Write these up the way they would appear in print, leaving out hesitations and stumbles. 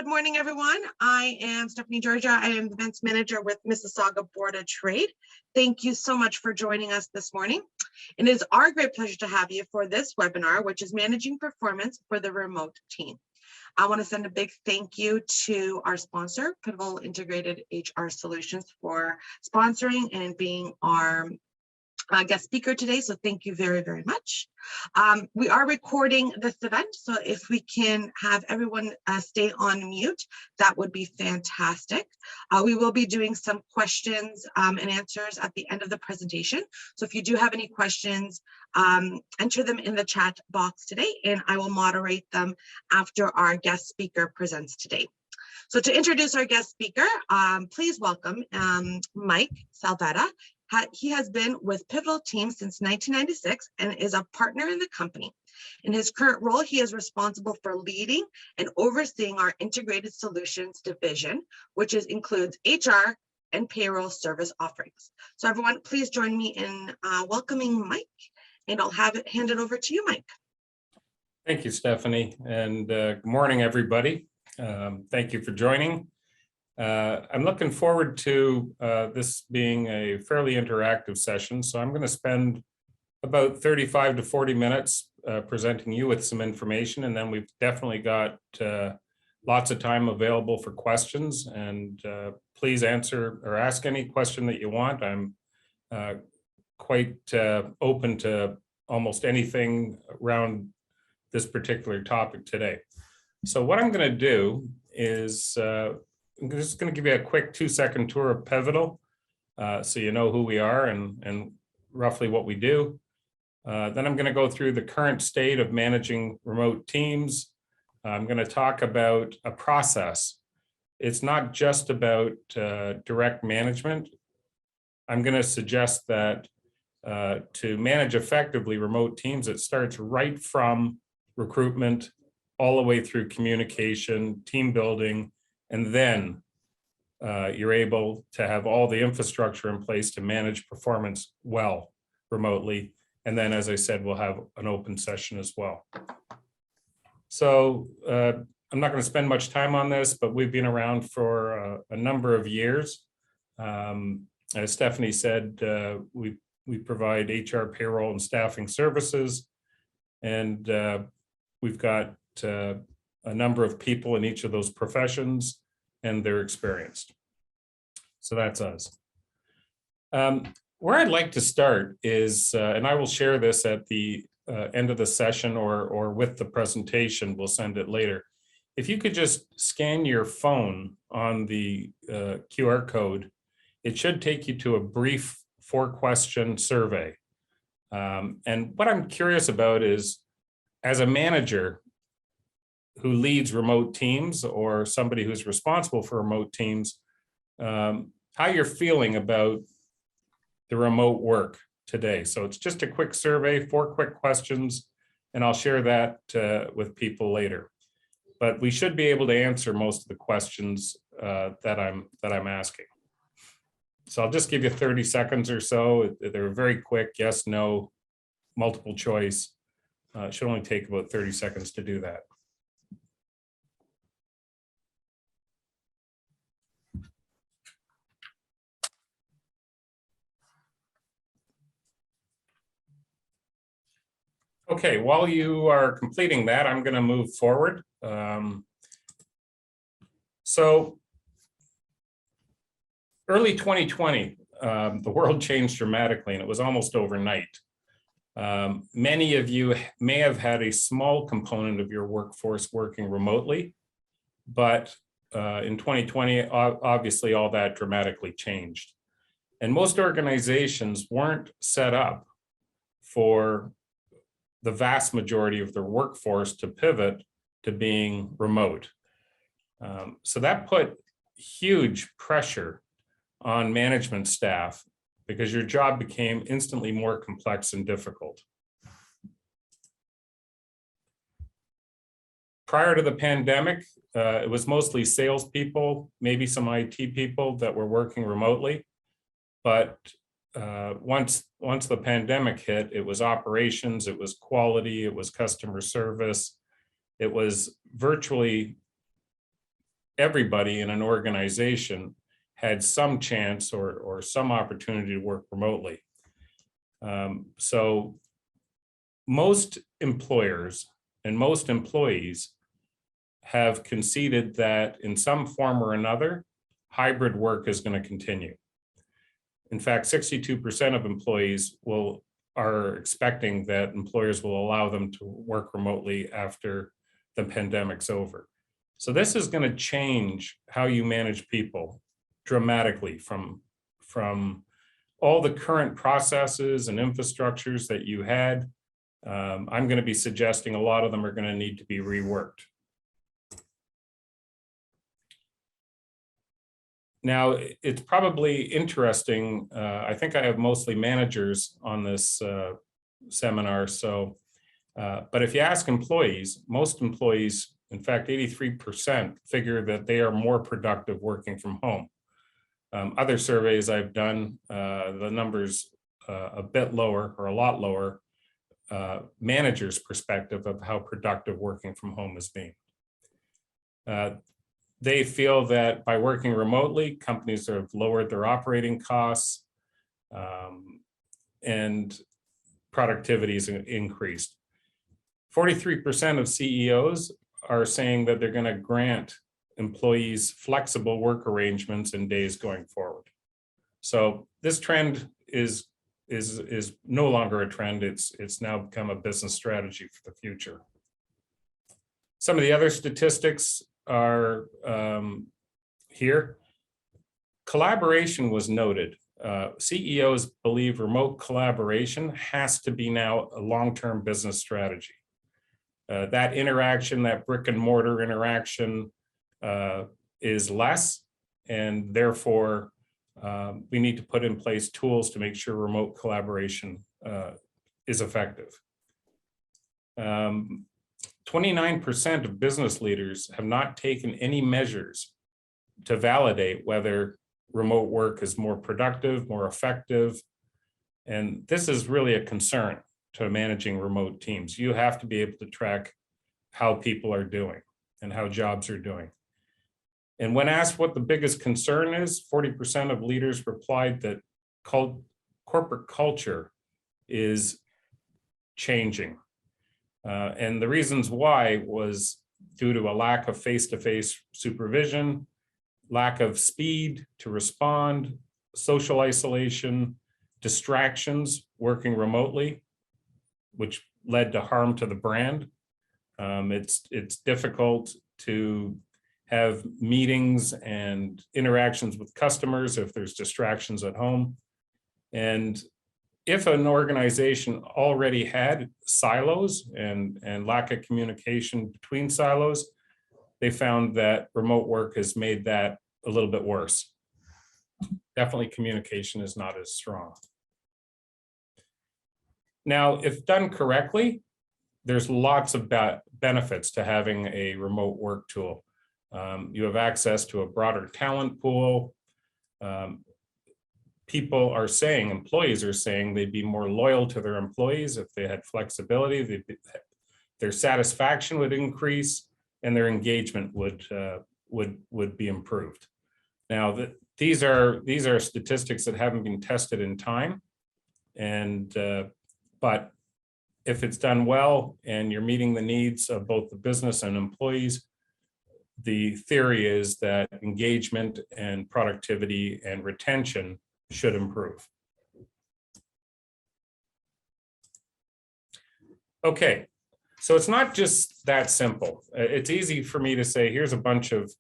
Good morning, everyone. I am Stephanie Georgia. I am the events manager with Mississauga Board of Trade. Thank you so much for joining us this morning. It is our great pleasure to have you for this webinar, which is Managing Performance for the Remote Team. I want to send a big thank you to our sponsor, Pivotal Integrated HR Solutions, for sponsoring and being our guest speaker today. So thank you very, very much. We are recording this event, so if we can have everyone stay on mute, that would be fantastic. We will be doing some questions and answers at the end of the presentation. So if you do have any questions, enter them in the chat box today, and I will moderate them after our guest speaker presents today. So to introduce our guest speaker, please welcome Mike Salveta. He has been with Pivotal Team since 1996 and is a partner in the company. In his current role, he is responsible for leading and overseeing our integrated solutions division, which includes HR and payroll service offerings. So everyone, please join me in welcoming Mike, and I'll hand it over to you, Mike. Thank you, Stephanie, and good morning, everybody. Thank you for joining. I'm looking forward to this being a fairly interactive session, so I'm going to spend about 35 to 40 minutes presenting you with some information, and then we've definitely got lots of time available for questions, and please answer or ask any question that you want. I'm quite open to almost anything around this particular topic today. So what I'm going to do is I'm just going to give you a quick 2-second tour of Pivotal so you know who we are and roughly what we do. Then I'm going to go through the current state of managing remote teams. I'm going to talk about a process. It's not just about direct management. I'm going to suggest that to manage effectively remote teams, it starts right from recruitment all the way through communication, team building, and then you're able to have all the infrastructure in place to manage performance well remotely. And then, as I said, we'll have an open session as well. So I'm not going to spend much time on this, but we've been around for a number of years. As Stephanie said, we provide HR, payroll, and staffing services. And we've got a number of people in each of those professions, and they're experienced. So that's us. Where I'd like to start is, and I will share this at the end of the session or with the presentation, we'll send it later. If you could just scan your phone on the QR code, it should take you to a brief 4-question survey. And what I'm curious about is, as a manager who leads remote teams or somebody who's responsible for remote teams, how you're feeling about the remote work today. So it's just a quick survey, 4 quick questions, and I'll share that with people later. But we should be able to answer most of the questions that I'm asking. So I'll just give you 30 seconds or so. They're very quick, yes, no, multiple choice. It should only take about 30 seconds to do that. Okay, while you are completing that, I'm going to move forward. So early 2020, the world changed dramatically, and it was almost overnight. Many of you may have had a small component of your workforce working remotely, but in 2020, obviously all that dramatically changed. And most organizations weren't set up for the vast majority of their workforce to pivot to being remote. So that put huge pressure on management staff because your job became instantly more complex and difficult. Prior to the pandemic, it was mostly salespeople, maybe some IT people that were working remotely. But once the pandemic hit, it was operations, it was quality, it was customer service. It was virtually everybody in an organization had some chance or some opportunity to work remotely. So most employers and most employees have conceded that in some form or another, hybrid work is going to continue. In fact, 62% of employees are expecting that employers will allow them to work remotely after the pandemic's over. So this is going to change how you manage people dramatically from all the current processes and infrastructures that you had. I'm going to be suggesting a lot of them are going to need to be reworked. Now, it's probably interesting. I think I have mostly managers on this seminar. So, but if you ask employees, most employees, in fact, 83% figure that they are more productive working from home. Other surveys I've done, the numbers a bit lower or a lot lower, managers' perspective of how productive working from home has been. They feel that by working remotely, companies have lowered their operating costs and productivity is increased. 43% of CEOs are saying that they're going to grant employees flexible work arrangements and days going forward. So this trend is no longer a trend. It's now become a business strategy for the future. Some of the other statistics are here. Collaboration was noted. CEOs believe remote collaboration has to be now a long-term business strategy. That interaction, that brick and mortar interaction is less, and therefore we need to put in place tools to make sure remote collaboration is effective. 29% of business leaders have not taken any measures to validate whether remote work is more productive, more effective. And this is really a concern to managing remote teams. You have to be able to track how people are doing and how jobs are doing. And when asked what the biggest concern is, 40% of leaders replied that corporate culture is changing. And the reasons why was due to a lack of face-to-face supervision, lack of speed to respond, social isolation, distractions working remotely, which led to harm to the brand. It's difficult to have meetings and interactions with customers if there's distractions at home. And if an organization already had silos and lack of communication between silos, they found that remote work has made that a little bit worse. Definitely communication is not as strong. Now, if done correctly, there's lots of benefits to having a remote work tool. You have access to a broader talent pool. People are saying, employees are saying they'd be more loyal to their employees if they had flexibility. Their satisfaction would increase and their engagement would be improved. Now, these are statistics that haven't been tested in time, and but if it's done well and you're meeting the needs of both the business and employees, the theory is that engagement and productivity and retention should improve. Okay, so it's not just that simple. It's easy for me to say, here's a bunch of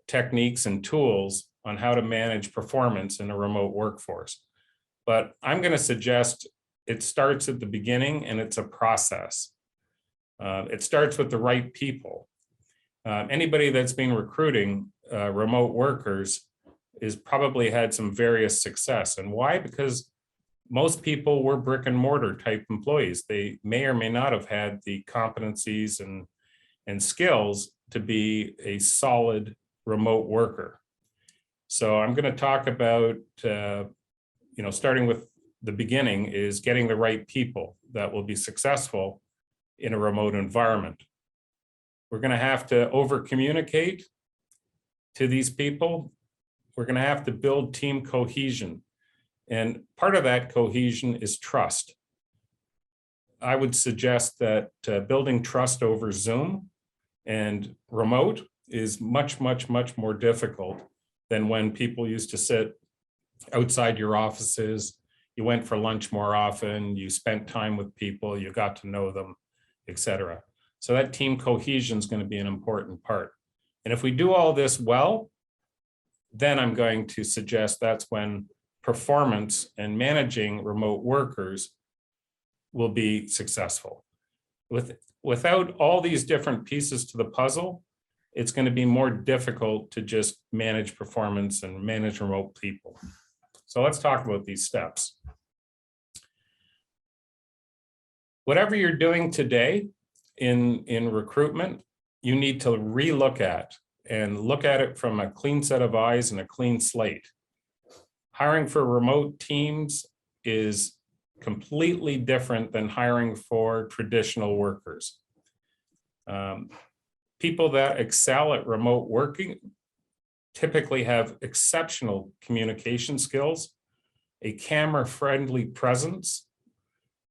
techniques and tools on how to manage performance in a remote workforce. But I'm going to suggest it starts at the beginning and it's a process. It starts with the right people. Anybody that's been recruiting remote workers is probably had some various success. And why? Because most people were brick and mortar type employees. They may or may not have had the competencies and skills to be a solid remote worker. So I'm going to talk about, starting with the beginning is getting the right people that will be successful in a remote environment. We're going to have to over communicate to these people, we're going to have to build team cohesion. And part of that cohesion is trust. I would suggest that building trust over Zoom and remote is much, much, much more difficult than when people used to sit outside your offices. You went for lunch more often, you spent time with people, you got to know them, etc. So that team cohesion is going to be an important part. And if we do all this well, then I'm going to suggest that's when performance and managing remote workers will be successful. Without all these different pieces to the puzzle, it's going to be more difficult to just manage performance and manage remote people. So let's talk about these steps. Whatever you're doing today in recruitment, you need to relook at and look at it from a clean set of eyes and a clean slate. Hiring for remote teams is completely different than hiring for traditional workers. People that excel at remote working typically have exceptional communication skills, a camera-friendly presence.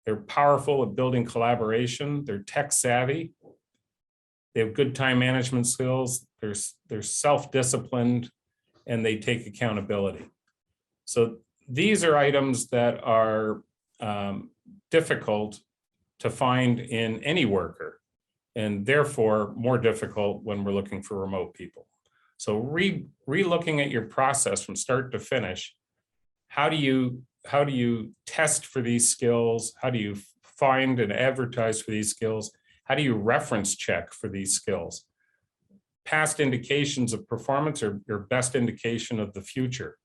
They're powerful at building collaboration. They're tech savvy. They have good time management skills. They're self-disciplined, and they take accountability. So these are items that are difficult to find in any worker, and therefore more difficult when we're looking for remote people. So re-looking at your process from start to finish, how do you test for these skills? How do you find and advertise for these skills? How do you reference check for these skills? Past indications of performance are your best indication of the future.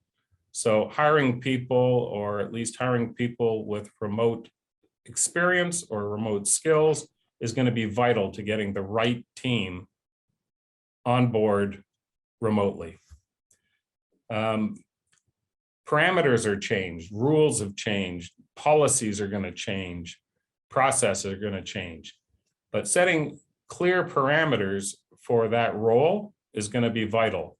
So hiring people, or at least hiring people with remote experience or remote skills, is going to be vital to getting the right team on board remotely. Parameters are changed, rules have changed, policies are going to change, processes are going to change. But setting clear parameters for that role is going to be vital,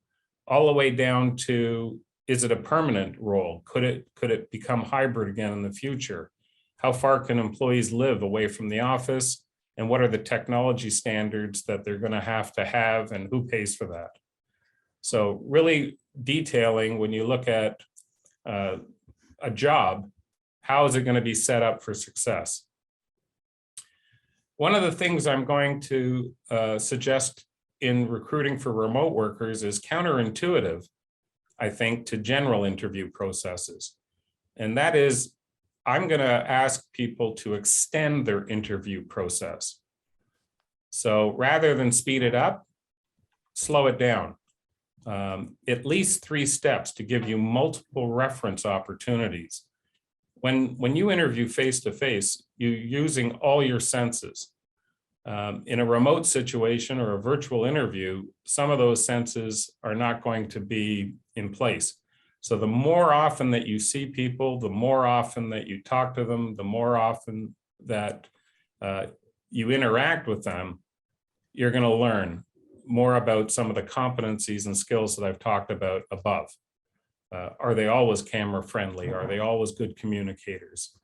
all the way down to, is it a permanent role? Could it become hybrid again in the future? How far can employees live away from the office? And what are the technology standards that they're going to have, and who pays for that? So really detailing, when you look at a job, how is it going to be set up for success? One of the things I'm going to suggest in recruiting for remote workers is counterintuitive, I think, to general interview processes. And that is, I'm going to ask people to extend their interview process. So rather than speed it up, slow it down. At least 3 steps to give you multiple reference opportunities. When you interview face-to-face, you're using all your senses. In a remote situation or a virtual interview, some of those senses are not going to be in place. So the more often that you see people, the more often that you talk to them, the more often that you interact with them, you're going to learn more about some of the competencies and skills that I've talked about above. Are they always camera friendly? Are they always good communicators?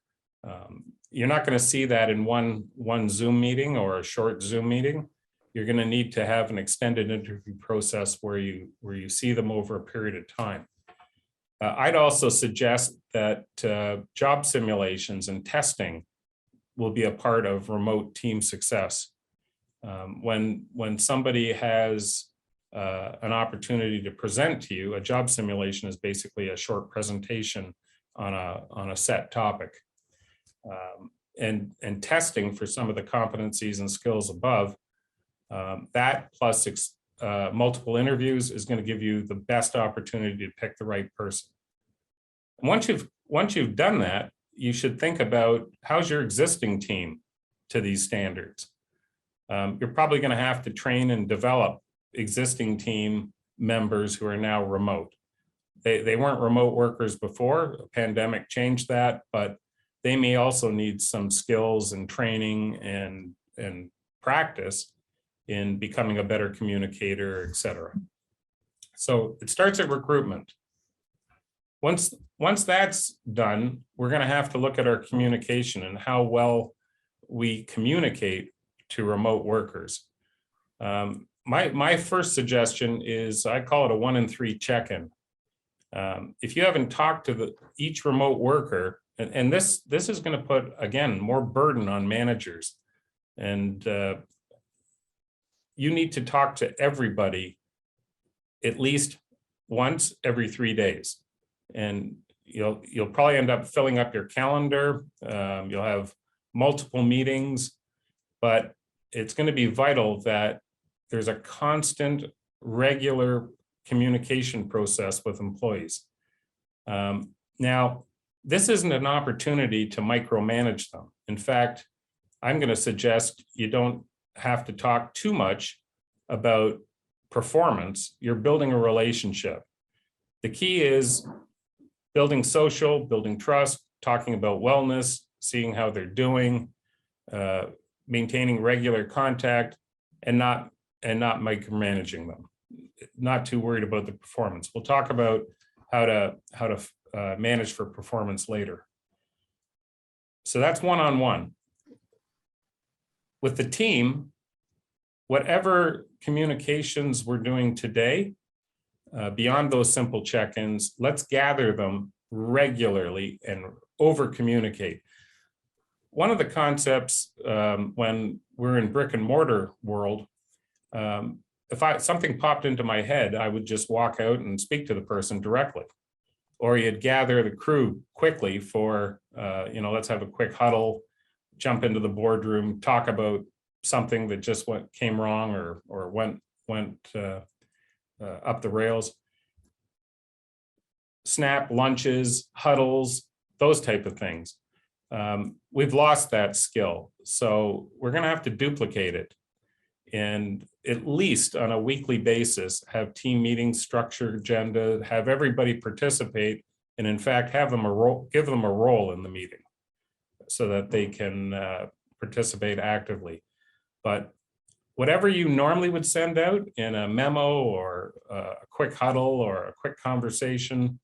You're not going to see that in one Zoom meeting or a short Zoom meeting. You're going to need to have an extended interview process where you see them over a period of time. I'd also suggest that job simulations and testing will be a part of remote team success. When somebody has an opportunity to present to you, a job simulation is basically a short presentation on a set topic. And testing for some of the competencies and skills above, that plus multiple interviews is going to give you the best opportunity to pick the right person. And once you've done that, you should think about, how's your existing team to these standards? You're probably going to have to train and develop existing team members who are now remote. They weren't remote workers before. The pandemic changed that, but they may also need some skills and training and practice in becoming a better communicator, et cetera. So it starts at recruitment. Once that's done, we're going to have to look at our communication and how well we communicate to remote workers. My first suggestion is, I call it a 1 in 3 check-in. If you haven't talked to each remote worker, and this is going to put, again, more burden on managers, and you need to talk to everybody at least once every 3 days, and you'll probably end up filling up your calendar. You'll have multiple meetings, but it's going to be vital that there's a constant, regular communication process with employees. Now, this isn't an opportunity to micromanage them. In fact, I'm going to suggest you don't have to talk too much about performance. You're building a relationship. The key is building social, building trust, talking about wellness, seeing how they're doing, maintaining regular contact, and not micromanaging them. Not too worried about the performance. We'll talk about how to manage for performance later. So that's one-on-one. With the team, whatever communications we're doing today, beyond those simple check-ins, let's gather them regularly and over-communicate. One of the concepts when we're in brick and mortar world, if something popped into my head, I would just walk out and speak to the person directly. Or you'd gather the crew quickly for, let's have a quick huddle, jump into the boardroom, talk about something that just came wrong or went up the rails. Snap lunches, huddles, those type of things. We've lost that skill, so we're going to have to duplicate it, and at least on a weekly basis have team meetings, structured agenda, have everybody participate, and in fact have them give them a role in the meeting so that they can participate actively. But whatever you normally would send out in a memo or a quick huddle or a quick conversation,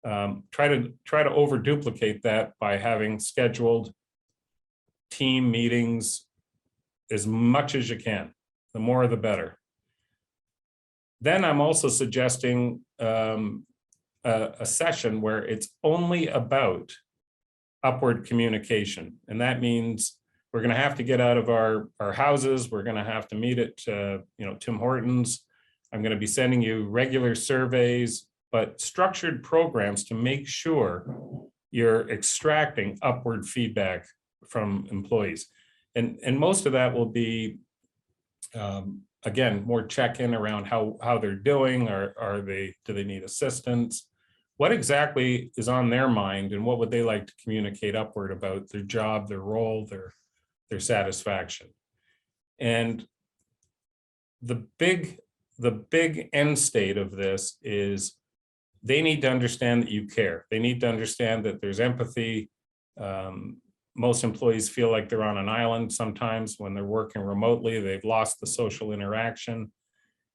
try to over duplicate that by having scheduled team meetings as much as you can. The more the better. Then I'm also suggesting a session where it's only about upward communication, and that means we're going to have to get out of our houses. We're going to have to meet at Tim Hortons. I'm going to be sending you regular surveys, but structured programs to make sure you're extracting upward feedback from employees. And most of that will be, again, more check-in around how they're doing. Do they need assistance? What exactly is on their mind, and what would they like to communicate upward about their job, their role, their satisfaction? And the big end state of this is they need to understand that you care. They need to understand that there's empathy. Most employees feel like they're on an island sometimes when they're working remotely. They've lost the social interaction,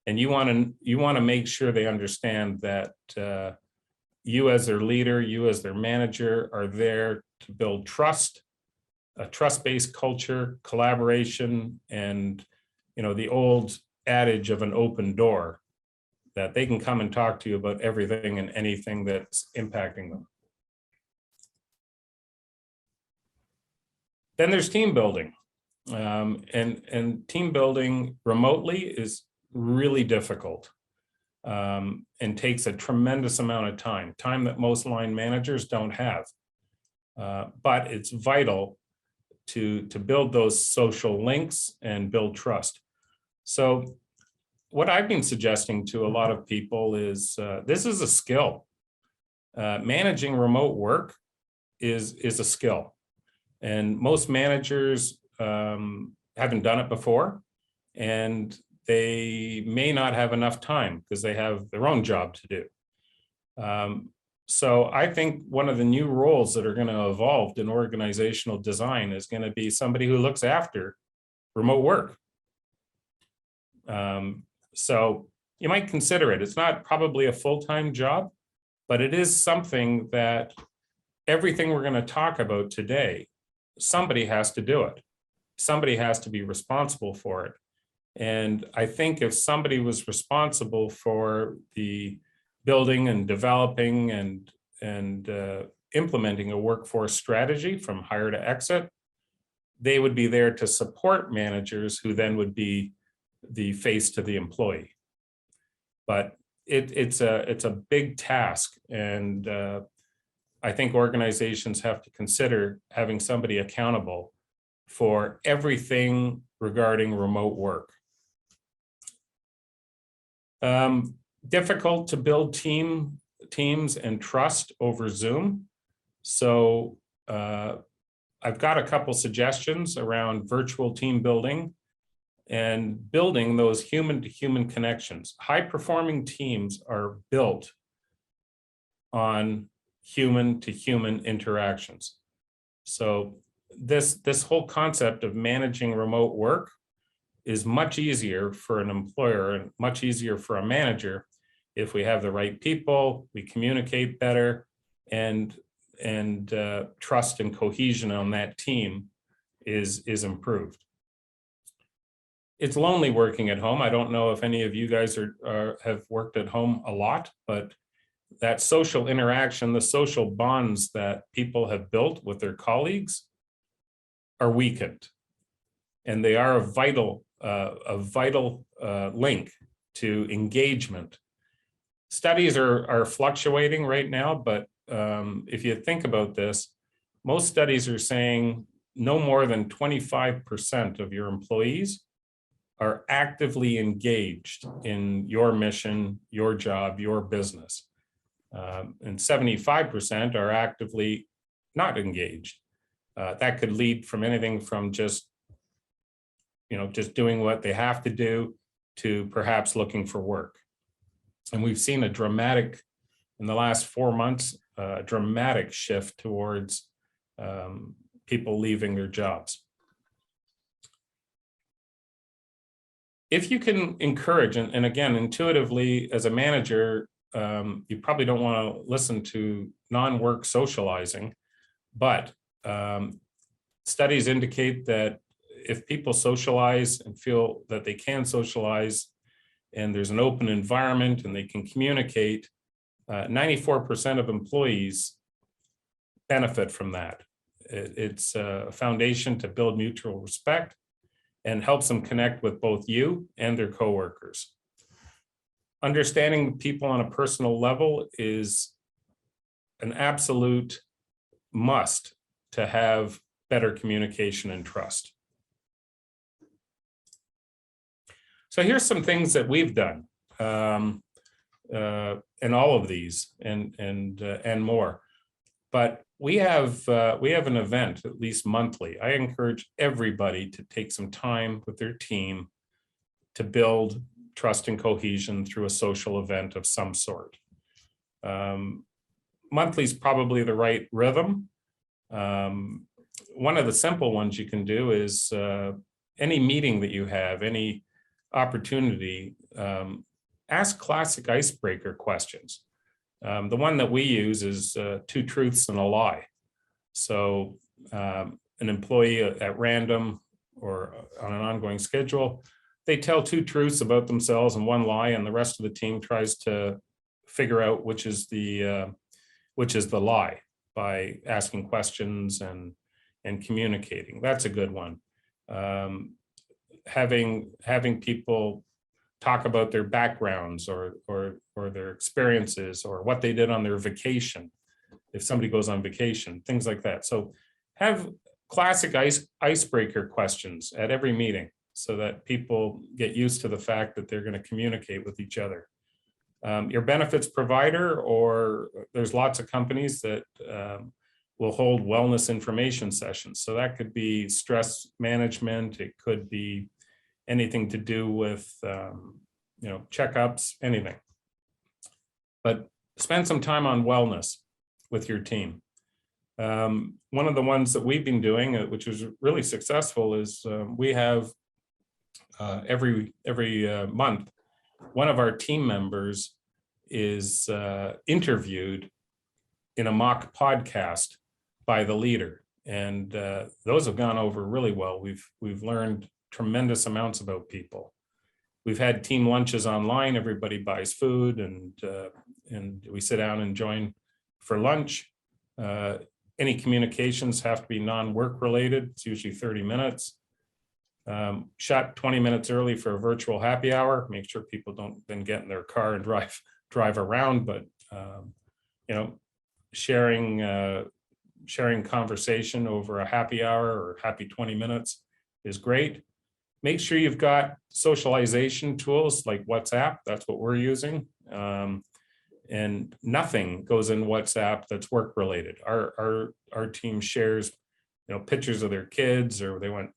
and you want to make sure they understand that you as their leader, you as their manager, are there to build trust, a trust-based culture, collaboration, and the old adage of an open door, that they can come and talk to you about everything and anything that's impacting them. Then there's team building, and team building remotely is really difficult and takes a tremendous amount of time that most line managers don't have. But it's vital to build those social links and build trust. So what I've been suggesting to a lot of people is this is a skill. Managing remote work is a skill. And most managers haven't done it before, and they may not have enough time because they have their own job to do. So I think one of the new roles that are going to evolve in organizational design is going to be somebody who looks after remote work. So you might consider it. It's not probably a full-time job, but it is something that everything we're going to talk about today, somebody has to do it. Somebody has to be responsible for it. And I think if somebody was responsible for the building and developing and implementing a workforce strategy from hire to exit, they would be there to support managers who then would be the face to the employee. But it's a big task, and I think organizations have to consider having somebody accountable for everything regarding remote work. Difficult to build teams and trust over Zoom. So I've got a couple suggestions around virtual team building and building those human-to-human connections. High-performing teams are built on human-to-human interactions. So this whole concept of managing remote work is much easier for an employer and much easier for a manager if we have the right people, we communicate better, and trust and cohesion on that team is improved. It's lonely working at home. I don't know if any of you guys have worked at home a lot, but that social interaction, the social bonds that people have built with their colleagues are weakened, and they are a vital link to engagement. Studies are fluctuating right now, but if you think about this, most studies are saying no more than 25% of your employees are actively engaged in your mission, your job, your business. And 75% are actively not engaged. That could lead from anything from just doing what they have to do to perhaps looking for work. And we've seen in the last 4 months, a dramatic shift towards people leaving their jobs. If you can encourage, and again, intuitively as a manager, you probably don't want to listen to non-work socializing, but studies indicate that if people socialize and feel that they can socialize and there's an open environment and they can communicate, 94% of employees benefit from that. It's a foundation to build mutual respect and helps them connect with both you and their coworkers. Understanding people on a personal level is an absolute must to have better communication and trust. So here's some things that we've done in all of these and more. But we have an event at least monthly. I encourage everybody to take some time with their team to build trust and cohesion through a social event of some sort. Monthly is probably the right rhythm. One of the simple ones you can do is any meeting that you have, any opportunity, ask classic icebreaker questions. The one that we use is 2 truths and a lie. So an employee at random or on an ongoing schedule, they tell 2 truths about themselves and 1 lie, and the rest of the team tries to figure out which is the lie by asking questions and communicating. That's a good one. Having people talk about their backgrounds or their experiences or what they did on their vacation, if somebody goes on vacation, things like that. So have classic icebreaker questions at every meeting so that people get used to the fact that they're going to communicate with each other. Your benefits provider, or there's lots of companies that will hold wellness information sessions. So that could be stress management. It could be anything to do with checkups, anything. But spend some time on wellness with your team. One of the ones that we've been doing, which was really successful, is we have every month one of our team members is interviewed in a mock podcast by the leader. And those have gone over really well. We've learned tremendous amounts about people. We've had team lunches online. Everybody buys food, and we sit down and join for lunch. Any communications have to be non-work related. It's usually 30 minutes. Shot 20 minutes early for a virtual happy hour. Make sure people don't then get in their car and drive around, but sharing conversation over a happy hour or happy 20 minutes is great. Make sure you've got socialization tools like WhatsApp. That's what we're using. And nothing goes in WhatsApp that's work related. Our team shares, pictures of their kids, or they went,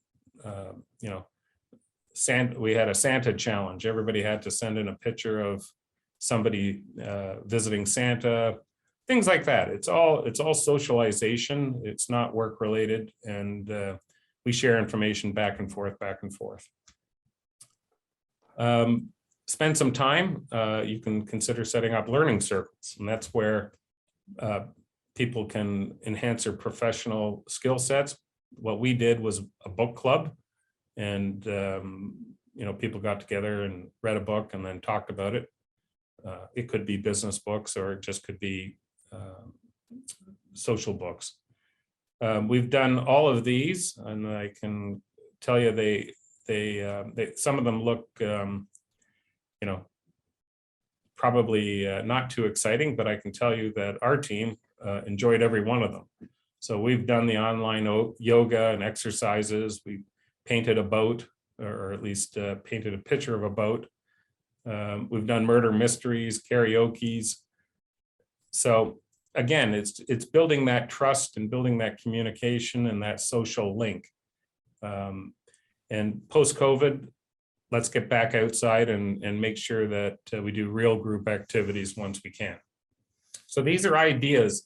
we had a Santa challenge. Everybody had to send in a picture of somebody visiting Santa, things like that. It's all socialization. It's not work related, and we share information back and forth. Spend some time. You can consider setting up learning circles, and that's where people can enhance their professional skill sets. What we did was a book club, and people got together and read a book and then talked about it. It could be business books, or it just could be social books. We've done all of these, and I can tell you they some of them look probably not too exciting, but I can tell you that our team enjoyed every one of them. So we've done the online yoga and exercises. We painted a boat, or at least painted a picture of a boat. We've done murder mysteries, karaoke's. So again, it's building that trust and building that communication and that social link. And post-COVID, let's get back outside and make sure that we do real group activities once we can. So these are ideas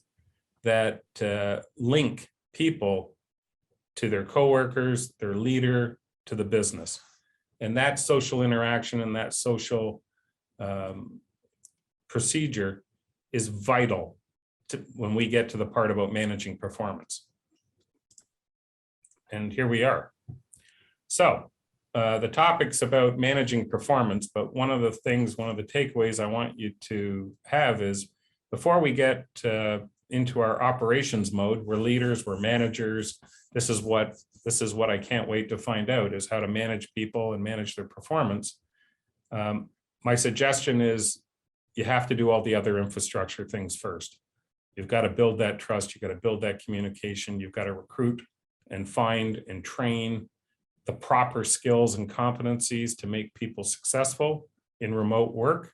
that link people to their coworkers, their leader, to the business. And that social interaction and that social procedure is vital when we get to the part about managing performance. And here we are. So the topic's about managing performance, but one of the takeaways I want you to have is, before we get into our operations mode, we're leaders, we're managers. This is what I can't wait to find out, is how to manage people and manage their performance. My suggestion is you have to do all the other infrastructure things first. You've got to build that trust. You've got to build that communication. You've got to recruit and find and train the proper skills and competencies to make people successful in remote work.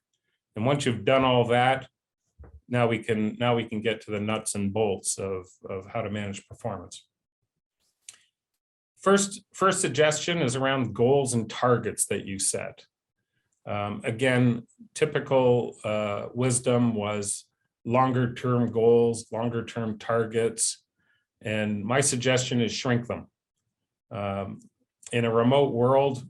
And once you've done all that, now we can get to the nuts and bolts of how to manage performance. First suggestion is around goals and targets that you set. Again, typical wisdom was longer term goals, longer term targets, and my suggestion is shrink them. In a remote world,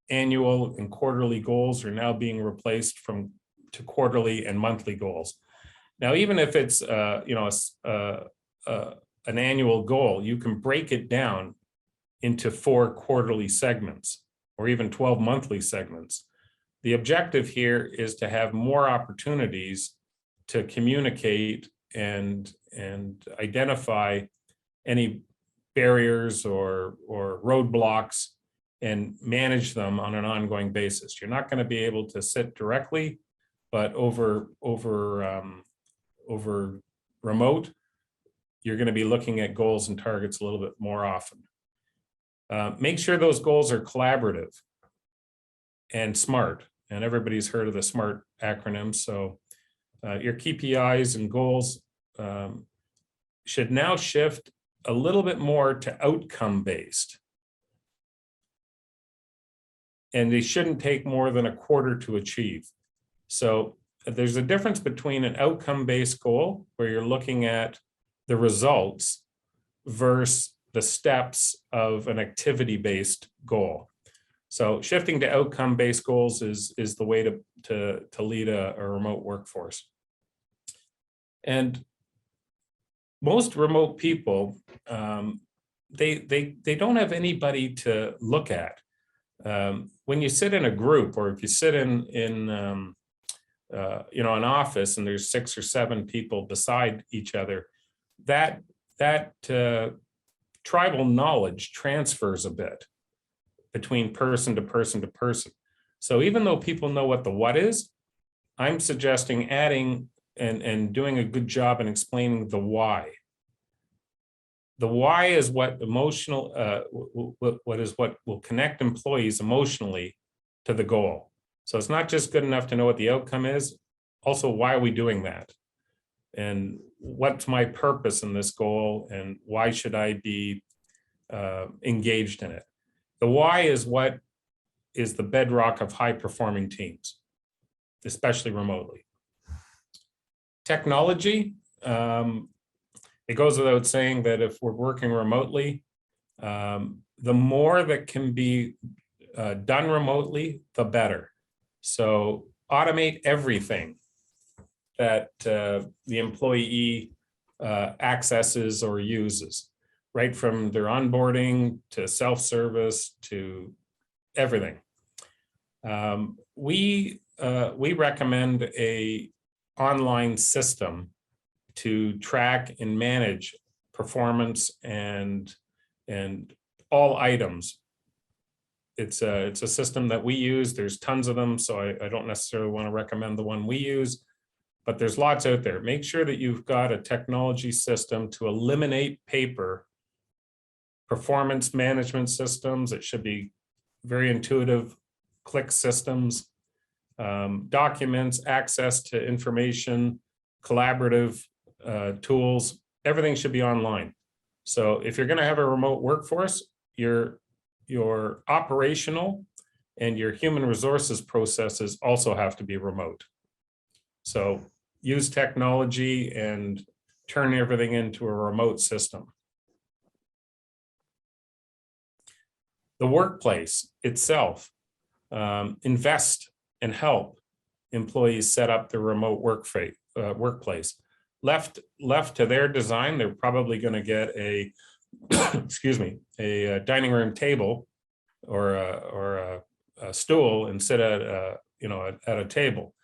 annual and quarterly goals are now being replaced to quarterly and monthly goals. Now, even if it's an annual goal, you can break it down into 4 quarterly segments or even 12 monthly segments. The objective here is to have more opportunities to communicate and identify any barriers or roadblocks and manage them on an ongoing basis. You're not going to be able to sit directly, but over remote, you're going to be looking at goals and targets a little bit more often. Make sure those goals are collaborative and SMART. And everybody's heard of the SMART acronym. So your KPIs and goals should now shift a little bit more to outcome-based. And they shouldn't take more than a quarter to achieve. So there's a difference between an outcome-based goal, where you're looking at the results, versus the steps of an activity-based goal. So shifting to outcome-based goals is the way to lead a remote workforce. And most remote people, they don't have anybody to look at. When you sit in a group, or if you sit in you know, an office and there's 6 or 7 people beside each other, that tribal knowledge transfers a bit between person to person to person. So even though people know what the what is, I'm suggesting adding and doing a good job in explaining the why. The why is what what will connect employees emotionally to the goal. So it's not just good enough to know what the outcome is. Also, why are we doing that? And what's my purpose in this goal? And why should I be engaged in it? The why is what is the bedrock of high performing teams, especially remotely. Technology, it goes without saying that if we're working remotely, the more that can be done remotely, the better. So automate everything that the employee accesses or uses, right from their onboarding to self-service to everything. We recommend a online system to track and manage performance and all items. It's a system that we use. There's tons of them, so I don't necessarily want to recommend the one we use, but there's lots out there. Make sure that you've got a technology system to eliminate paper. Performance management systems, it should be very intuitive, click systems, documents, access to information, collaborative tools, everything should be online. So if you're going to have a remote workforce, your operational and your human resources processes also have to be remote. So use technology and turn everything into a remote system. The workplace itself, invest and help employees set up the remote workplace. Left to their design, they're probably going to get a excuse me, a dining room table or a stool and sit at at a table.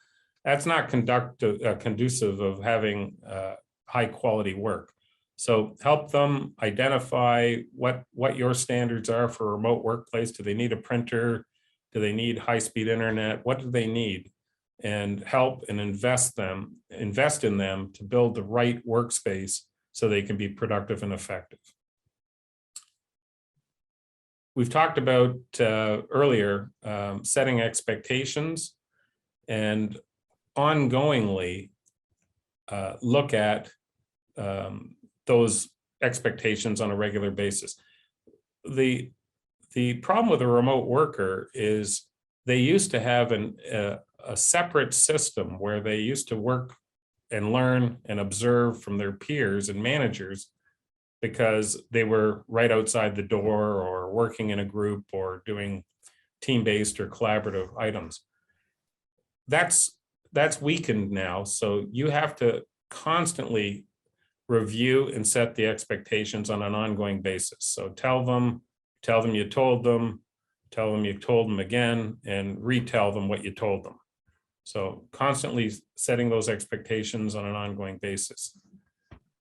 That's not conducive of having high quality work. So help them identify what your standards are for a remote workplace. Do they need a printer? Do they need high-speed internet? What do they need? And help and invest in them to build the right workspace so they can be productive and effective. We've talked about earlier setting expectations and ongoingly look at those expectations on a regular basis. The problem with a remote worker is they used to have a separate system where they used to work and learn and observe from their peers and managers because they were right outside the door or working in a group or doing team-based or collaborative items. That's weakened now. So you have to constantly review and set the expectations on an ongoing basis. So tell them you told them, tell them you told them again, and retell them what you told them. So constantly setting those expectations on an ongoing basis.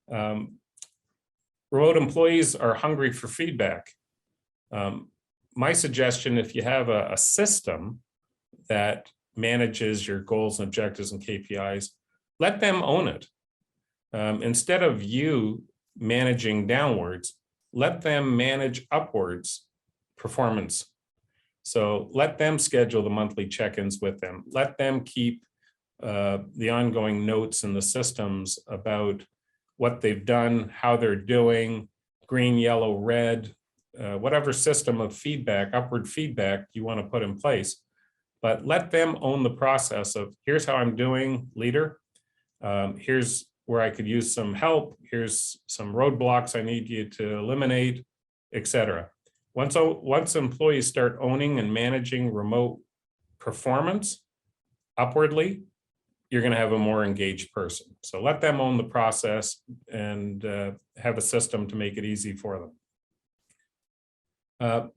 Remote employees are hungry for feedback. My suggestion, if you have a system that manages your goals and objectives and KPIs, let them own it. Instead of you managing downwards, let them manage upwards performance. So let them schedule the monthly check-ins with them. Let them keep the ongoing notes in the systems about what they've done, how they're doing, green, yellow, red, whatever system of feedback, upward feedback you want to put in place. But let them own the process of, here's how I'm doing, leader. Here's where I could use some help. Here's some roadblocks I need you to eliminate, etc. Once employees start owning and managing remote performance upwardly, you're going to have a more engaged person. So let them own the process and have a system to make it easy for them.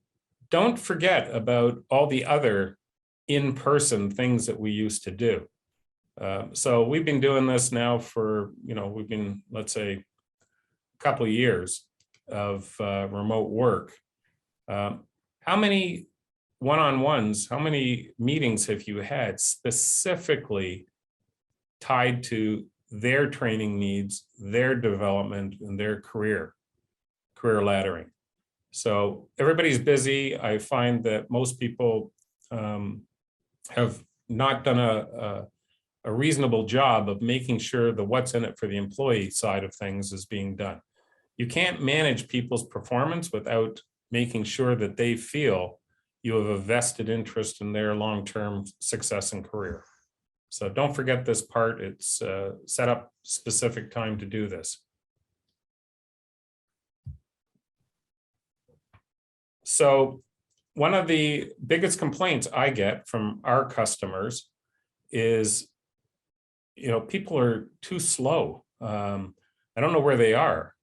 Don't forget about all the other in-person things that we used to do. So we've been doing this now for, let's say, a couple of years of remote work. How many one-on-ones, how many meetings have you had specifically tied to their training needs, their development, and their career laddering? So everybody's busy. I find that most people have not done a reasonable job of making sure the what's in it for the employee side of things is being done. You can't manage people's performance without making sure that they feel you have a vested interest in their long-term success and career. So don't forget this part. It's set up specific time to do this. So one of the biggest complaints I get from our customers is, people are too slow. I don't know where they are.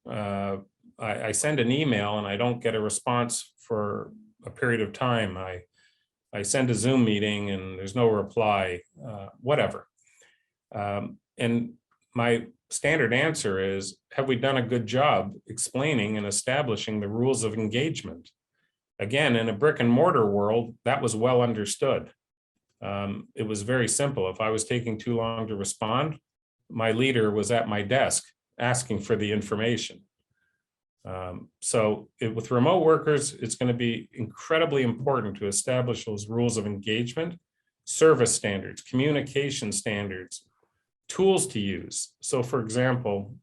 I send an email and I don't get a response for a period of time. I send a Zoom meeting and there's no reply, whatever. And my standard answer is, have we done a good job explaining and establishing the rules of engagement? Again, in a brick and mortar world, that was well understood. It was very simple. If I was taking too long to respond, my leader was at my desk asking for the information. With remote workers, it's going to be incredibly important to establish those rules of engagement, service standards, communication standards, tools to use. So for example,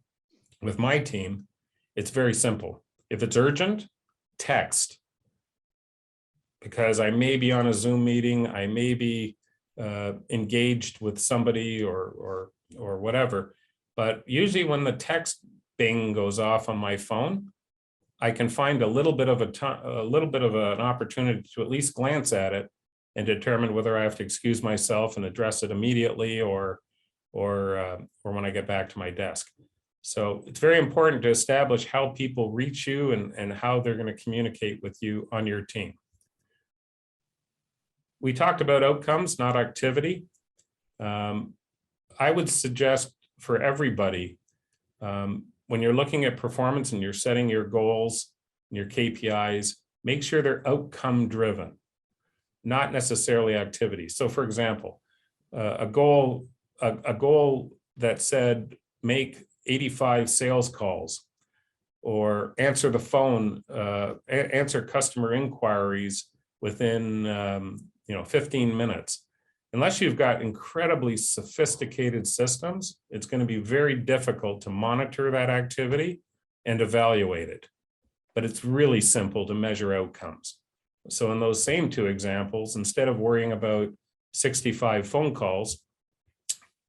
with my team, it's very simple. If it's urgent, text. Because I may be on a Zoom meeting, I may be engaged with somebody or whatever, but usually when the text bing goes off on my phone, I can find a little bit of an opportunity to at least glance at it and determine whether I have to excuse myself and address it immediately or when I get back to my desk. So it's very important to establish how people reach you and how they're going to communicate with you on your team. We talked about outcomes, not activity. I would suggest for everybody, when you're looking at performance and you're setting your goals and your KPIs, make sure they're outcome driven, not necessarily activity. So for example, a goal that said make 85 sales calls or answer the phone, answer customer inquiries within 15 minutes. Unless you've got incredibly sophisticated systems, it's going to be very difficult to monitor that activity and evaluate it. But it's really simple to measure outcomes. So in those same two examples, instead of worrying about 65 phone calls,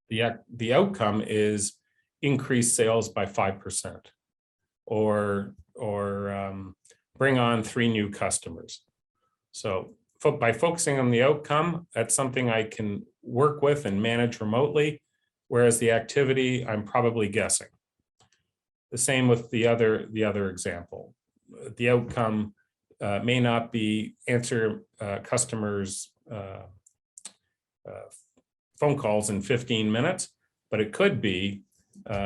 the outcome is increase sales by 5% or bring on 3 new customers. So by focusing on the outcome, that's something I can work with and manage remotely, whereas the activity, I'm probably guessing. The same with the other example. The outcome may not be answer customers' phone calls in 15 minutes, but it could be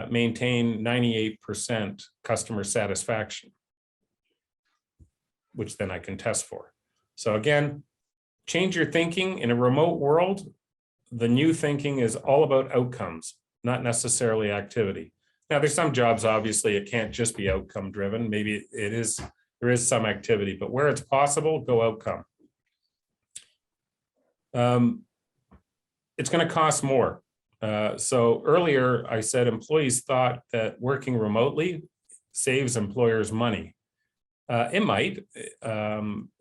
maintain 98% customer satisfaction, which then I can test for. So again, change your thinking. In a remote world, the new thinking is all about outcomes, not necessarily activity. Now, there's some jobs, obviously, it can't just be outcome driven. Maybe there is some activity, but where it's possible, go outcome. It's going to cost more. So earlier I said employees thought that working remotely saves employers money. It might,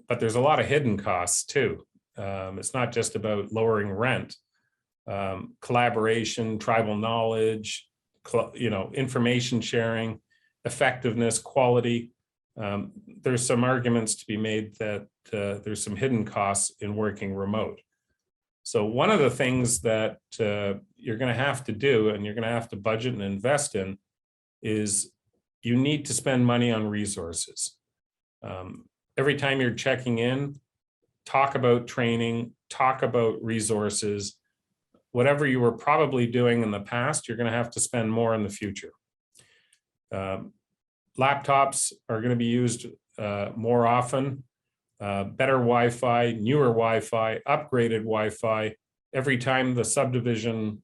but there's a lot of hidden costs too. It's not just about lowering rent, collaboration, tribal knowledge, information sharing, effectiveness, quality. there's some arguments to be made that there's some hidden costs in working remote. So one of the things that you're going to have to do, and you're going to have to budget and invest in, is you need to spend money on resources. Every time you're checking in, talk about training, talk about resources. Whatever you were probably doing in the past, you're going to have to spend more in the future. Laptops are going to be used more often. Better Wi-Fi, newer Wi-Fi, upgraded Wi-Fi. Every time the subdivision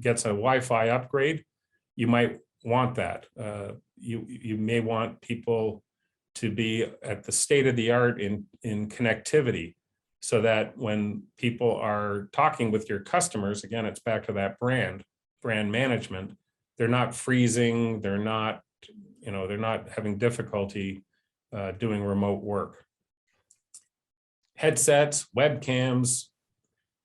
gets a Wi-Fi upgrade, you might want that. You may want people to be at the state of the art in connectivity, so that when people are talking with your customers, again, it's back to that brand management, they're not freezing, they're not having difficulty doing remote work. Headsets, webcams,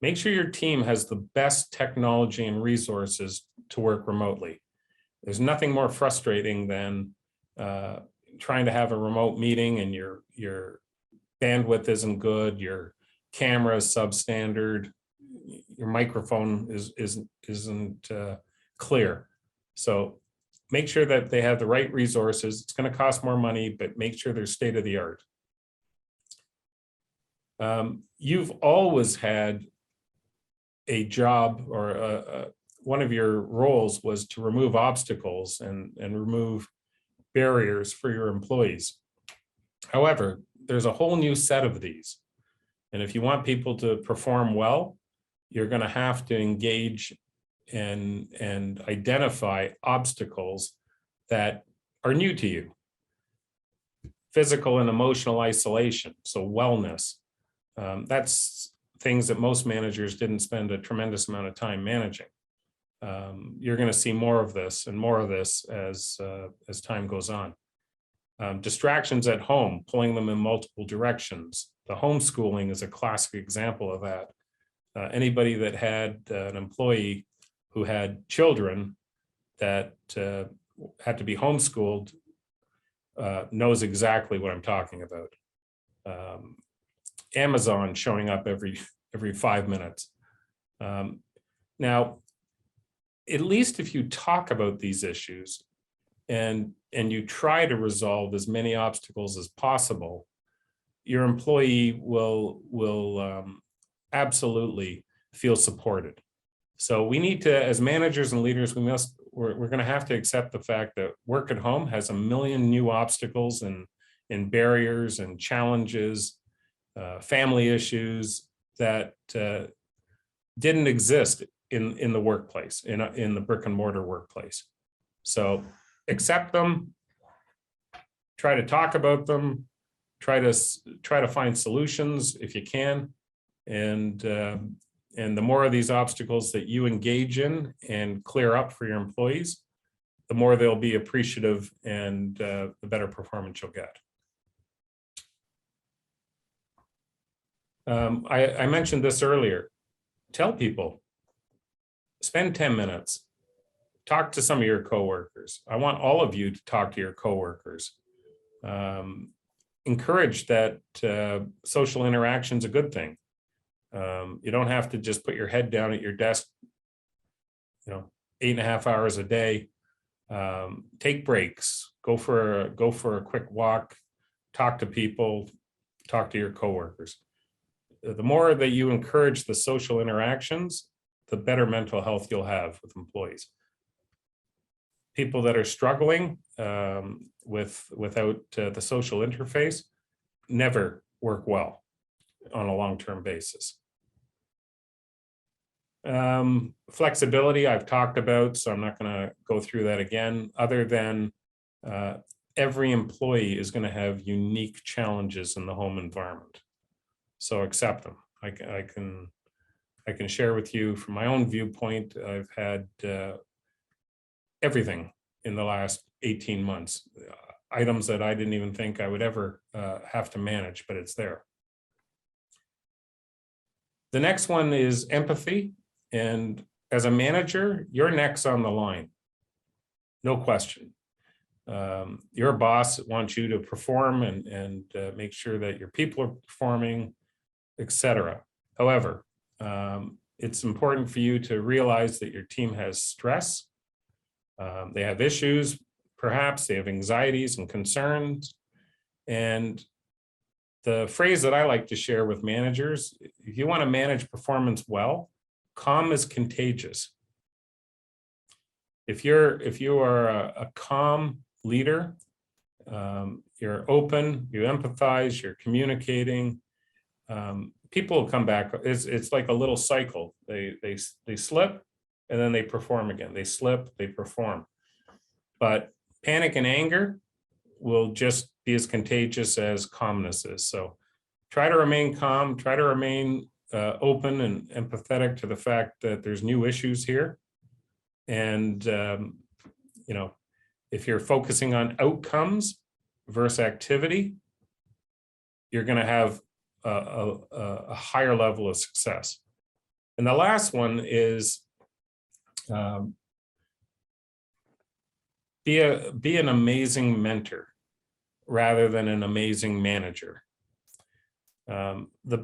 make sure your team has the best technology and resources to work remotely. There's nothing more frustrating than trying to have a remote meeting and your bandwidth isn't good, your camera is substandard, your microphone isn't clear. So make sure that they have the right resources. It's going to cost more money, but make sure they're state of the art. You've always had a job, or one of your roles was to remove obstacles and remove barriers for your employees. However, there's a whole new set of these. And if you want people to perform well, you're going to have to engage and identify obstacles that are new to you. Physical and emotional isolation, so wellness. That's things that most managers didn't spend a tremendous amount of time managing. You're going to see more of this and more of this as time goes on. Distractions at home, pulling them in multiple directions. The homeschooling is a classic example of that. Anybody that had an employee who had children that had to be homeschooled knows exactly what I'm talking about. Amazon showing up every 5 minutes. Now, at least if you talk about these issues and you try to resolve as many obstacles as possible, your employee will absolutely feel supported. So we need to, as managers and leaders, we're going to have to accept the fact that work at home has a million new obstacles and barriers and challenges, family issues that didn't exist in the workplace, in the brick and mortar workplace. So accept them, try to talk about them, try to find solutions if you can, and the more of these obstacles that you engage in and clear up for your employees, the more they'll be appreciative and the better performance you'll get. I mentioned this earlier. Tell people, spend 10 minutes, talk to some of your coworkers. I want all of you to talk to your coworkers. Encourage that social interaction is a good thing. You don't have to just put your head down at your desk, 8.5 hours a day. Take breaks, go for a quick walk, talk to people, talk to your coworkers. The more that you encourage the social interactions, the better mental health you'll have with employees. People that are struggling without the social interface never work well on a long-term basis. Flexibility I've talked about, so I'm not going to go through that again, other than every employee is going to have unique challenges in the home environment. So accept them. I can share with you from my own viewpoint. I've had everything in the last 18 months, items that I didn't even think I would ever have to manage, but it's there. The next one is empathy. And as a manager, your neck's on the line. No question. Your boss wants you to perform and make sure that your people are performing, etc. However, it's important for you to realize that your team has stress. They have issues, perhaps they have anxieties and concerns. And the phrase that I like to share with managers, if you want to manage performance well, calm is contagious. If you are a calm leader, you're open, you empathize, you're communicating, people will come back. It's like a little cycle. They slip and then they perform again. They slip, they perform. But panic and anger will just be as contagious as calmness is. So try to remain calm, try to remain open and empathetic to the fact that there's new issues here. And, you know, if you're focusing on outcomes versus activity, you're going to have a higher level of success. And the last one is be an amazing mentor rather than an amazing manager. The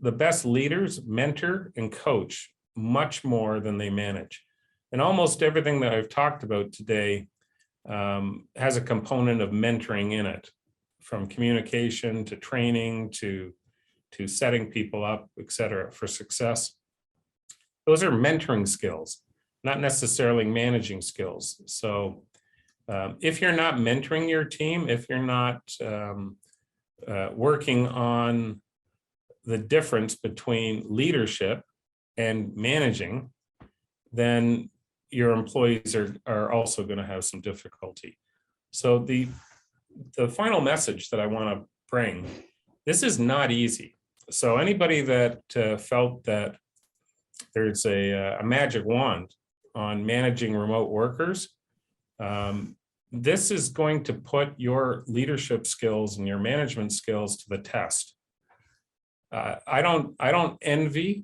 best leaders mentor and coach much more than they manage. And almost everything that I've talked about today has a component of mentoring in it, from communication to training to setting people up, et cetera, for success. Those are mentoring skills, not necessarily managing skills. So if you're not mentoring your team, if you're not working on the difference between leadership and managing, then your employees are also going to have some difficulty. So the final message that I want to bring, this is not easy. So anybody that felt that there's a magic wand on managing remote workers, this is going to put your leadership skills and your management skills to the test. I don't envy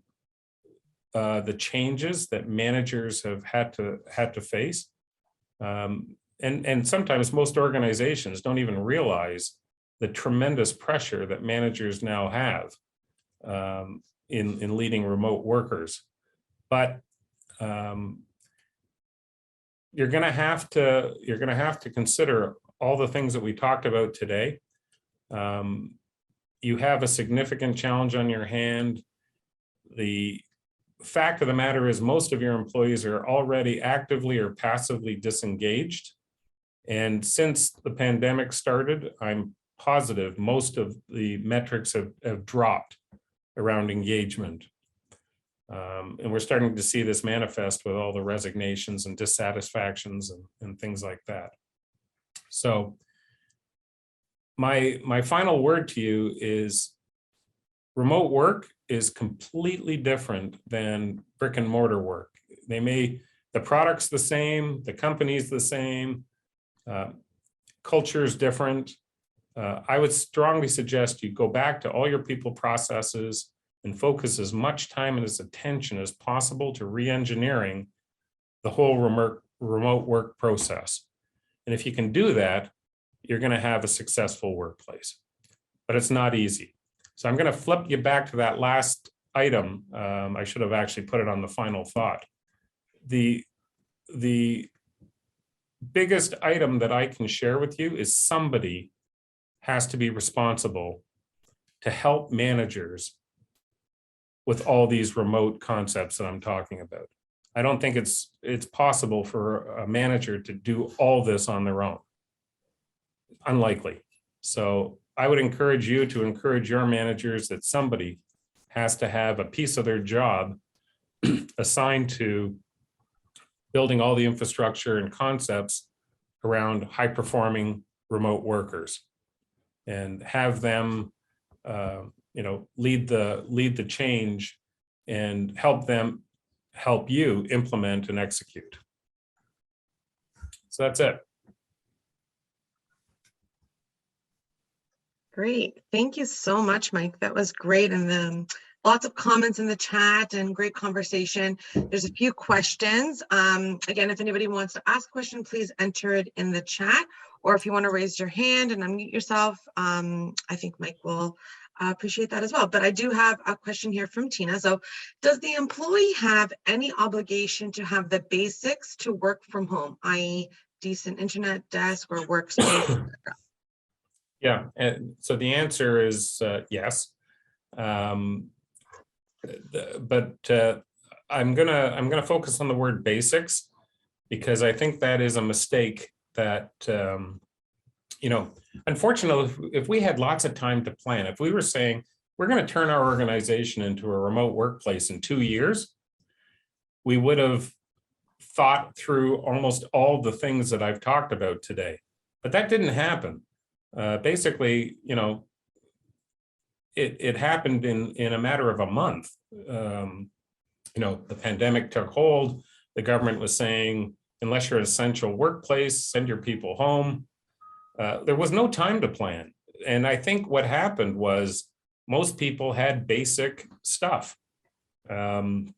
the changes that managers have had to face, and sometimes most organizations don't even realize the tremendous pressure that managers now have in leading remote workers. But you're going to have to consider all the things that we talked about today. You have a significant challenge on your hand. The fact of the matter is most of your employees are already actively or passively disengaged. And since the pandemic started, I'm positive most of the metrics have dropped around engagement. And we're starting to see this manifest with all the resignations and dissatisfactions and things like that. So my final word to you is remote work is completely different than brick and mortar work. The product's the same, the company's the same, culture is different. I would strongly suggest you go back to all your people processes and focus as much time and as attention as possible to re-engineering the whole remote work process. And if you can do that, you're going to have a successful workplace. But it's not easy. So I'm going to flip you back to that last item. I should have actually put it on the final thought. The biggest item that I can share with you is somebody has to be responsible to help managers with all these remote concepts that I'm talking about. I don't think it's possible for a manager to do all this on their own. Unlikely. So I would encourage you to encourage your managers that somebody has to have a piece of their job assigned to building all the infrastructure and concepts around high-performing remote workers, and have them lead the change and help you implement and execute. So that's it. Great. Thank you so much, Mike. That was great. And Lots of comments in the chat and great conversation. There's a few questions. Again, if anybody wants to ask a question, please enter it in the chat, or if you want to raise your hand and unmute yourself, I think Mike will appreciate that as well. But I do have a question here from Tina. So, does the employee have any obligation to have the basics to work from home, i.e. decent internet, desk, or workspace? Yeah, and so the answer is yes. But I'm gonna focus on the word basics, because I think that is a mistake that unfortunately, if we had lots of time to plan, if we were saying we're going to turn our organization into a remote workplace in 2 years, we would have thought through almost all the things that I've talked about today. But that didn't happen. Basically, it happened in a matter of a month. The pandemic took hold. The government was saying, unless you're an essential workplace, send your people home. There was no time to plan. And I think what happened was most people had basic stuff. I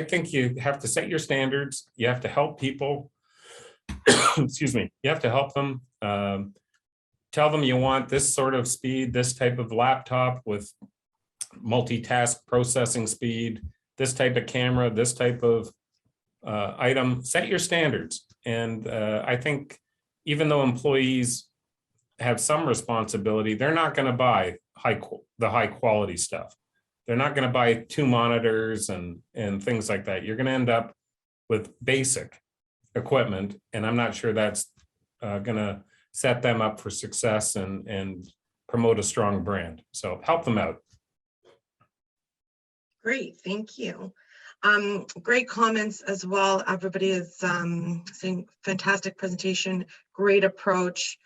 think you have to set your standards. You have to help people. Excuse me. You have to help them. Tell them you want this sort of speed, this type of laptop with multitask processing speed, this type of camera, this type of item. Set your standards. And I think even though employees have some responsibility, they're not going to buy the high quality stuff. They're not going to buy 2 monitors and things like that. You're going to end up with basic equipment, and I'm not sure that's going to set them up for success and promote a strong brand. So help them out. Great, thank you. Great comments as well. Everybody is saying fantastic presentation, great approach.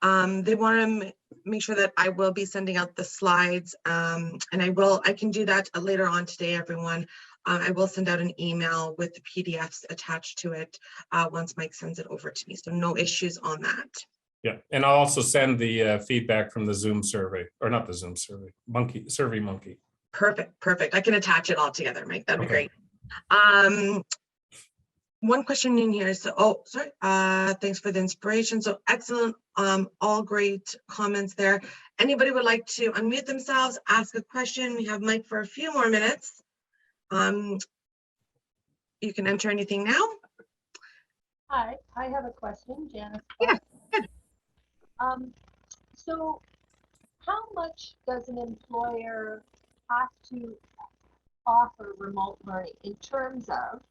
They want to make sure that I will be sending out the slides, and I can do that later on today, everyone. I will send out an email with the PDFs attached to it once Mike sends it over to me. So no issues on that. Yeah, and I'll also send the feedback from the Zoom survey, or not the Zoom survey, Survey Monkey. Perfect. I can attach it all together, Mike. That'd be great. One question in here. So, thanks for the inspiration. So excellent. All great comments there. Anybody would like to unmute themselves, ask a question? We have Mike for a few more minutes. You can enter anything now. Hi, I have a question, Janice. Yeah, good. So how much does an employer have to offer remote learning in terms of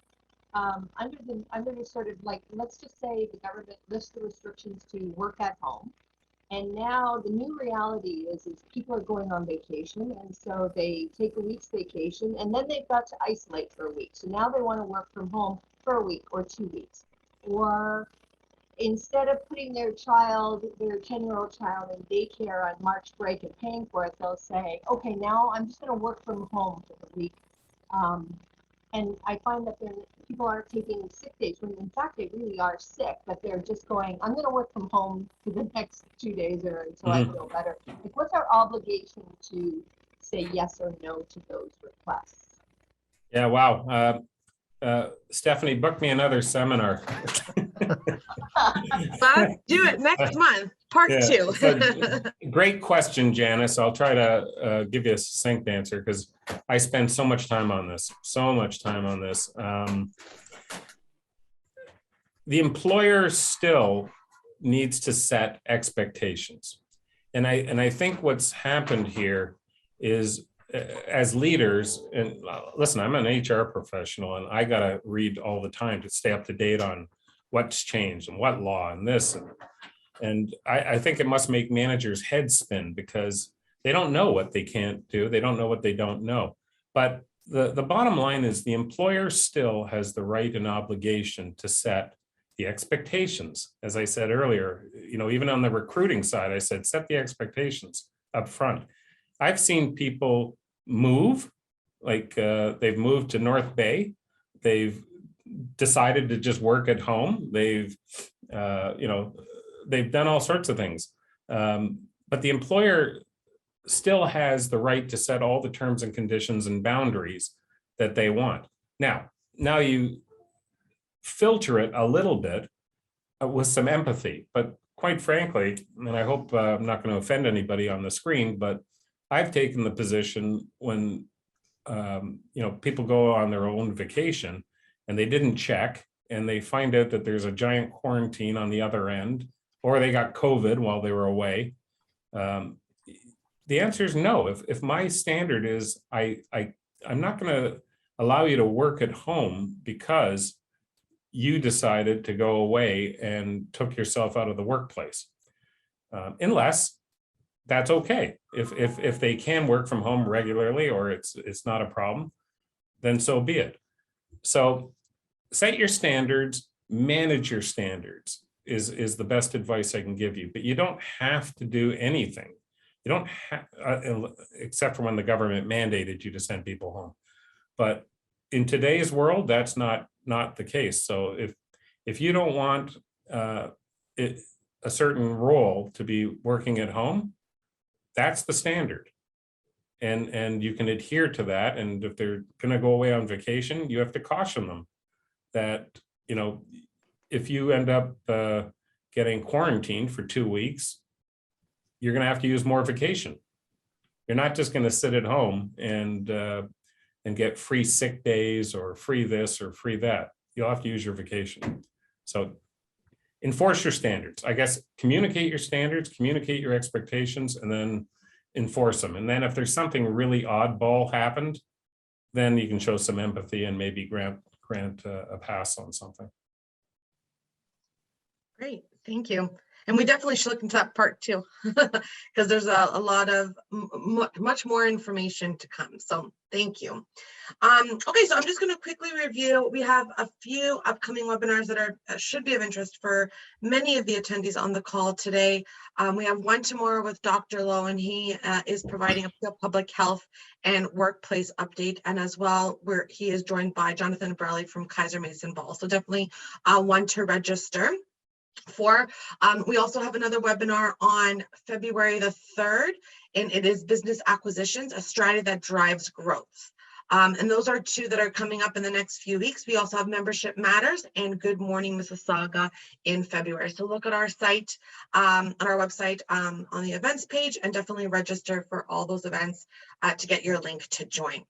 under the sort of, like, let's just say the government lifts the restrictions to work at home, and now the new reality is people are going on vacation, and so they take a week's vacation, and then they've got to isolate for a week. So now they want to work from home for a week or 2 weeks, or instead of putting their 10-year-old child in daycare on March break and paying for it, they'll say, okay, now I'm just going to work from home for the week. And I find that people aren't taking sick days when in fact they really are sick, but they're just going, I'm going to work from home for the next 2 days or until I feel better. Like, what's our obligation to say yes or no to those requests? Yeah, wow. Stephanie, book me another seminar. Let's do it next month, part 2. Great question, Janice. I'll try to give you a succinct answer because I spend so much time on this. The employer still needs to set expectations. And I think what's happened here is, as leaders, and listen, I'm an HR professional and I got to read all the time to stay up to date on what's changed and what law and this. And I think it must make managers' heads spin because they don't know what they can't do. They don't know what they don't know. But the bottom line is the employer still has the right and obligation to set the expectations. As I said earlier, even on the recruiting side, I said, set the expectations up front. I've seen people move, like they've moved to North Bay. They've decided to just work at home. They've done all sorts of things. But the employer still has the right to set all the terms and conditions and boundaries that they want. Now you filter it a little bit with some empathy, but quite frankly, and I hope I'm not going to offend anybody on the screen, but I've taken the position when people go on their own vacation and they didn't check and they find out that there's a giant quarantine on the other end, or they got COVID while they were away. The answer is no. If my standard is I'm not going to allow you to work at home because you decided to go away and took yourself out of the workplace, unless that's okay. If they can work from home regularly or it's not a problem, then so be it. So set your standards, manage your standards is the best advice I can give you, but you don't have to do anything. You don't have, except for when the government mandated you to send people home. But in today's world, that's not the case. So if you don't want a certain role to be working at home, that's the standard. And you can adhere to that. And if they're going to go away on vacation, you have to caution them that, if you end up getting quarantined for 2 weeks, you're going to have to use more vacation. You're not just going to sit at home and get free sick days or free this or free that. You'll have to use your vacation. So enforce your standards. I guess communicate your standards, communicate your expectations, and then enforce them. And then if there's something really oddball happened, then you can show some empathy and maybe grant a pass on something. Great, thank you. And we definitely should look into that part too, because there's a lot of much more information to come. So thank you. Okay, so I'm just going to quickly review. We have a few upcoming webinars that should be of interest for many of the attendees on the call today. We have one tomorrow with Dr. Lowe, and he is providing a public health and workplace update, and as well, where he is joined by Jonathan Braley from Kaiser Mason Ball. So definitely one to register for. We also have another webinar on February the 3rd, and it is business acquisitions, a strategy that drives growth. And those are two that are coming up in the next few weeks. We also have Membership Matters and Good Morning Mississauga in February. So look at our site, on our website, on the events page, and definitely register for all those events to get your link to join.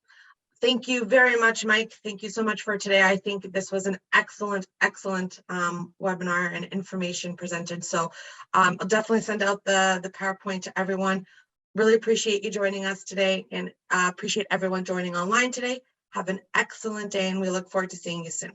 Thank you very much, Mike. Thank you so much for today. I think this was an excellent webinar and information presented. So I'll definitely send out the PowerPoint to everyone. Really appreciate you joining us today, and appreciate everyone joining online today. Have an excellent day, and we look forward to seeing you soon.